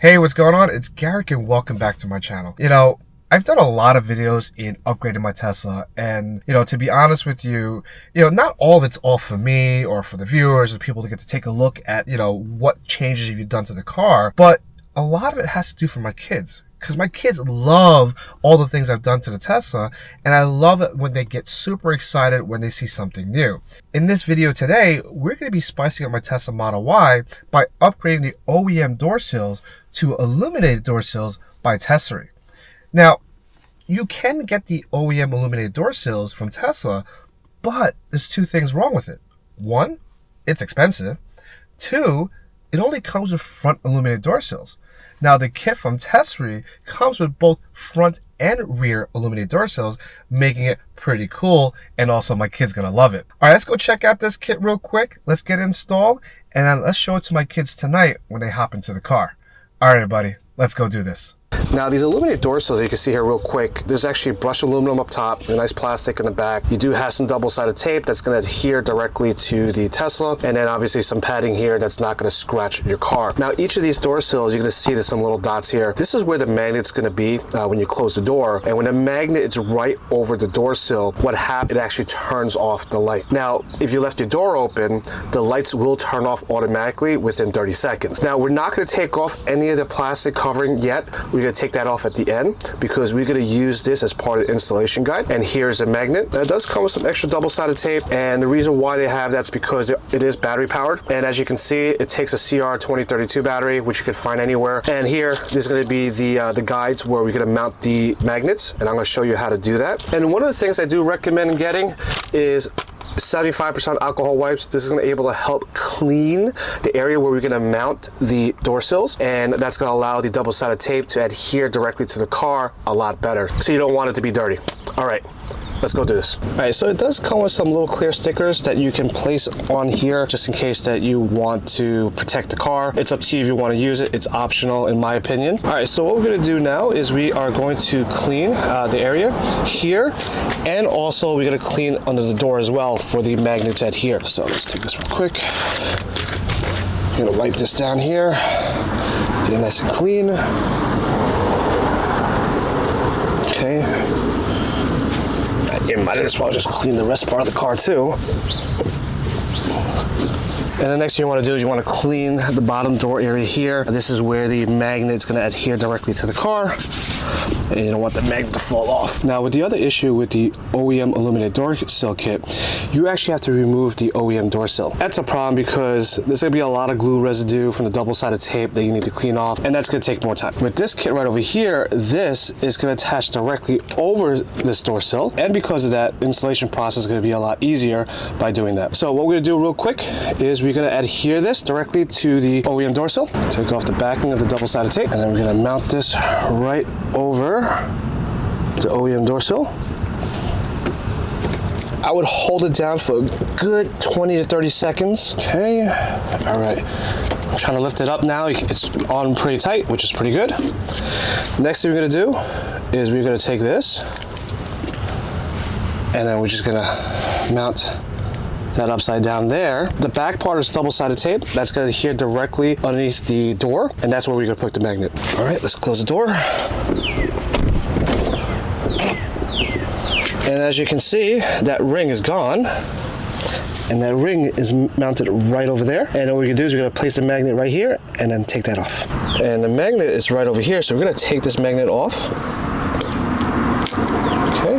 Hey, what's going on? It's Garrick and welcome back to my channel. I've done a lot of videos in upgrading my Tesla, and to be honest with you, not all of it's all for me or for the viewers or people to get to take a look at, what changes you've done to the car, but a lot of it has to do for my kids. Because my kids love all the things I've done to the Tesla, and I love it when they get super excited when they see something new. In this video today, we're going to be spicing up my Tesla Model Y by upgrading the OEM door sills to Illuminated Door Sills by Tesery. Now, you can get the OEM Illuminated Door Sills from Tesla, but there's two things wrong with it. One, it's expensive. Two, it only comes with front illuminated door sills. Now, the kit from Tesery comes with both front and rear illuminated door sills, making it pretty cool, and also my kid's gonna love it. All right, let's go check out this kit real quick. Let's get it installed, and then let's show it to my kids tonight when they hop into the car. All right, everybody, let's go do this. Now, these illuminated door sills that you can see here real quick, there's actually brushed aluminum up top, a nice plastic in the back. You do have some double-sided tape that's going to adhere directly to the Tesla, and then obviously some padding here that's not going to scratch your car. Now, each of these door sills, you're going to see there's some little dots here. This is where the magnet's going to be when you close the door, and when the magnet is right over the door sill, what happens, it actually turns off the light. Now, if you left your door open, the lights will turn off automatically within 30 seconds. Now, we're not going to take off any of the plastic covering yet. We're going to take that off at the end because we're going to use this as part of the installation guide. And here's a magnet. Now, it does come with some extra double-sided tape, and the reason why they have that's because it is battery powered. And as you can see, it takes a CR2032 battery, which you can find anywhere. And here, there's going to be the guides where we're going to mount the magnets, and I'm going to show you how to do that. And one of the things I do recommend getting is 75% alcohol wipes. This is going to be able to help clean the area where we're going to mount the door sills, and that's going to allow the double-sided tape to adhere directly to the car a lot better, so you don't want it to be dirty. All right, let's go do this. All right, so it does come with some little clear stickers that you can place on here just in case that you want to protect the car. It's up to you if you want to use it. It's optional in my opinion. All right, so what we're going to do now is we are going to clean the area here, and also we're going to clean under the door as well for the magnet to adhere. So let's take this real quick. I'm going to wipe this down here, get it nice and clean. Okay. You might as well just clean the rest part of the car too. And the next thing you want to do is you want to clean the bottom door area here. This is where the magnet is going to adhere directly to the car, and you don't want the magnet to fall off. Now, with the other issue with the OEM Illuminated Door Sill kit, you actually have to remove the OEM door sill. That's a problem because there's going to be a lot of glue residue from the double-sided tape that you need to clean off, and that's going to take more time. With this kit right over here, this is going to attach directly over this door sill, and because of that, installation process is going to be a lot easier by doing that. So what we're going to do real quick is we're going to adhere this directly to the OEM door sill. Take off the backing of the double-sided tape, and then we're going to mount this right over the OEM door sill. I would hold it down for a good 20 to 30 seconds. Okay, all right. I'm trying to lift it up now. It's on pretty tight, which is pretty good. Next thing we're going to do is we're going to take this, and then we're just going to mount that upside down there. The back part is double-sided tape. That's going to adhere directly underneath the door, and that's where we're going to put the magnet. All right, let's close the door. And as you can see, that ring is gone, and that ring is mounted right over there. And what we can do is we're going to place the magnet right here and then take that off. And the magnet is right over here, so we're going to take this magnet off. Okay.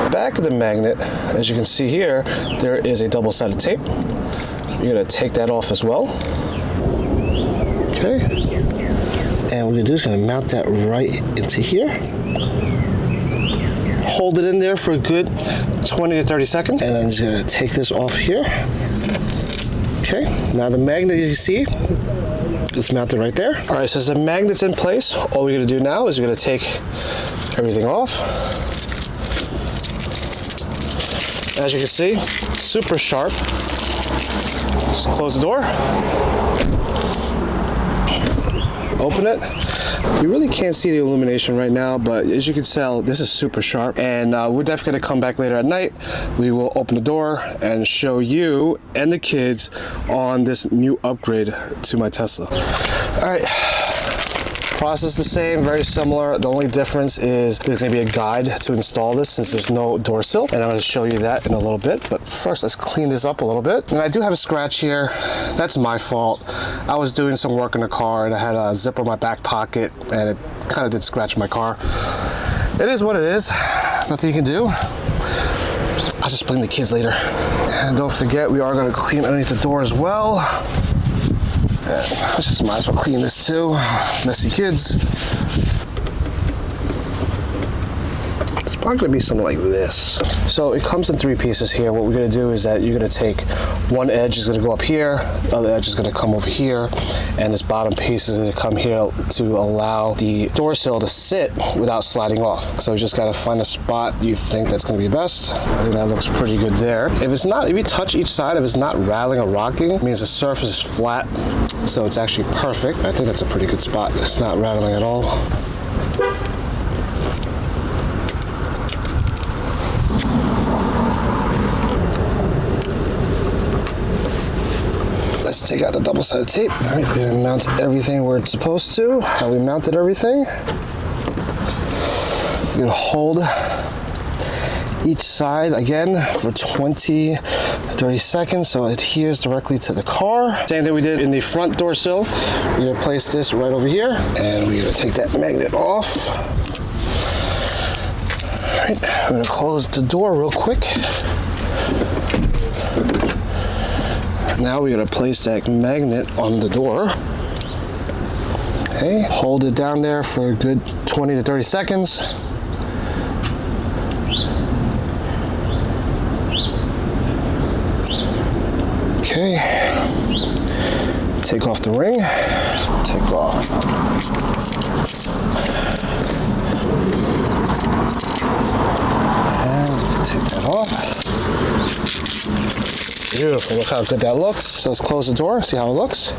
Back of the magnet, as you can see here, there is a double-sided tape. You're going to take that off as well. Okay. And what we're going to do is going to mount that right into here. Hold it in there for a good 20 to 30 seconds. And I'm just going to take this off here. Okay. Now the magnet, you see, it's mounted right there. All right, so the magnet's in place. All we're going to do now is we're going to take everything off. As you can see, super sharp. Just close the door. Open it. You really can't see the illumination right now, but as you can tell, this is super sharp. And we're definitely going to come back later at night. We will open the door and show you and the kids on this new upgrade to my Tesla. All right. Process the same, very similar. The only difference is there's going to be a guide to install this since there's no door sill, and I'm going to show you that in a little bit. But first, let's clean this up a little bit. And I do have a scratch here. That's my fault. I was doing some work in the car and I had a zipper in my back pocket and it kind of did scratch my car. It is what it is. Nothing you can do. I'll just blame the kids later. And don't forget, we are going to clean underneath the door as well. And I just might as well clean this too. Messy kids. It's probably going to be something like this. So it comes in 3 pieces here. What we're going to do is that you're going to take one edge is going to go up here, the other edge is going to come over here, and this bottom piece is going to come here to allow the door sill to sit without sliding off. So you just got to find a spot you think that's going to be best. I think that looks pretty good there. If you touch each side, if it's not rattling or rocking, it means the surface is flat, so it's actually perfect. I think that's a pretty good spot. It's not rattling at all. Let's take out the double-sided tape. All right, we're gonna mount everything where it's supposed to, how we mounted everything. We're gonna hold each side again for 20, 30 seconds so it adheres directly to the car. Same thing we did in the front door sill. We're gonna place this right over here and we're gonna take that magnet off. All right, I'm gonna close the door real quick. Now we're going to place that magnet on the door. Okay, hold it down there for a good 20 to 30 seconds. Okay, take off the ring, take off. And take that off. Beautiful, look how good that looks. So let's close the door, see how it looks.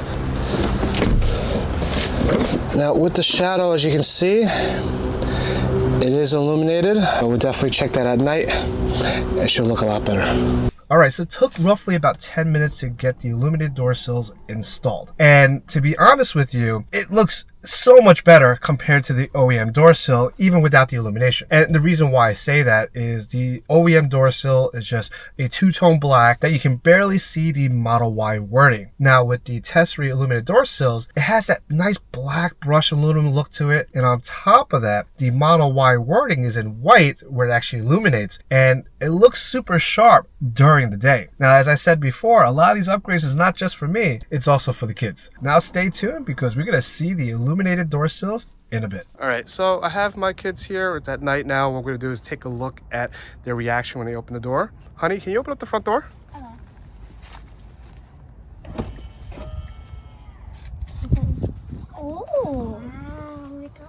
Now with the shadow, as you can see, it is illuminated. I would definitely check that at night. It should look a lot better. Alright, so it took roughly about 10 minutes to get the illuminated door sills installed. And to be honest with you, it looks so much better compared to the OEM door sill, even without the illumination. And the reason why I say that is the OEM door sill is just a two-tone black that you can barely see the Model Y wording. Now with the Tesery Illuminated Door Sills, it has that nice black brush aluminum look to it. And on top of that, the Model Y wording is in white where it actually illuminates. And it looks super sharp during the day. Now, as I said before, a lot of these upgrades is not just for me, it's also for the kids. Now stay tuned because we're going to see the illuminated door sills in a bit. All right, so I have my kids here. It's at night now. What we're going to do is take a look at their reaction when they open the door. Honey, can you open up the front door? Oh my gosh.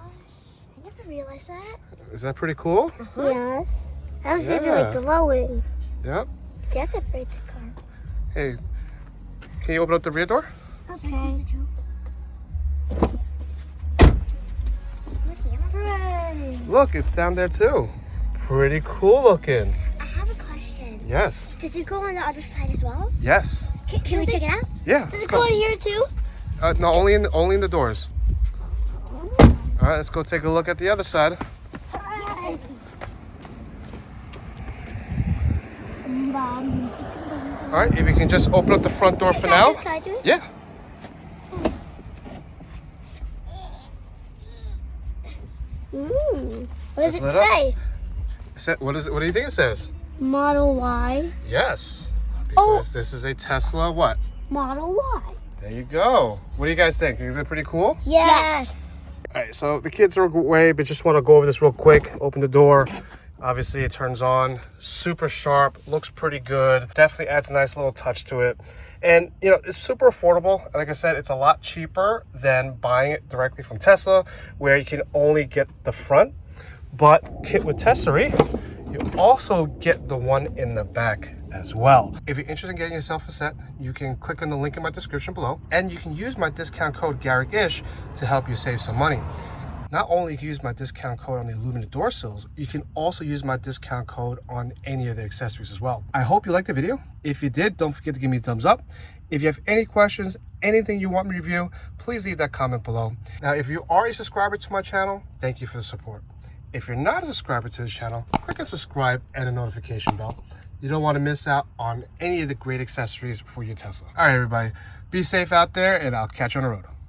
I never realized that. Is that pretty cool? Yes. I was maybe like glowing. Yep. That's a pretty car. Hey, can you open up the rear door? Okay. Look, it's down there too. Pretty cool looking. I have a question. Yes. Does it go on the other side as well? Yes. Can we check it out? Yeah. Does it go in here too? No, only in the doors. All right, let's go take a look at the other side. All right, if you can just open up the front door for now. Can I do it? Yeah. Ooh. What does It's it lit up. say? What do you think it says? Model Y. Yes. Oh. Because this is a Tesla what? Model Y. There you go. What do you guys think? Is it pretty cool? Yes. All right, so the kids are away, but just want to go over this real quick. Open the door. Obviously, it turns on. Super sharp. Looks pretty good. Definitely adds a nice little touch to it. And, you know, it's super affordable. Like I said, it's a lot cheaper than buying it directly from Tesla, where you can only get the front. But kit with Tesery, you also get the one in the back as well. If you're interested in getting yourself a set, you can click on the link in my description below, and you can use my discount code GARRICKISH to help you save some money. Not only can you use my discount code on the illuminated door sills, you can also use my discount code on any of the accessories as well. I hope you liked the video. If you did, don't forget to give me a thumbs up. If you have any questions, anything you want me to review, please leave that comment below. Now, if you are a subscriber to my channel, thank you for the support. If you're not a subscriber to this channel, click on subscribe and a notification bell. You don't want to miss out on any of the great accessories for your Tesla. All right, everybody, be safe out there, and I'll catch you on the road.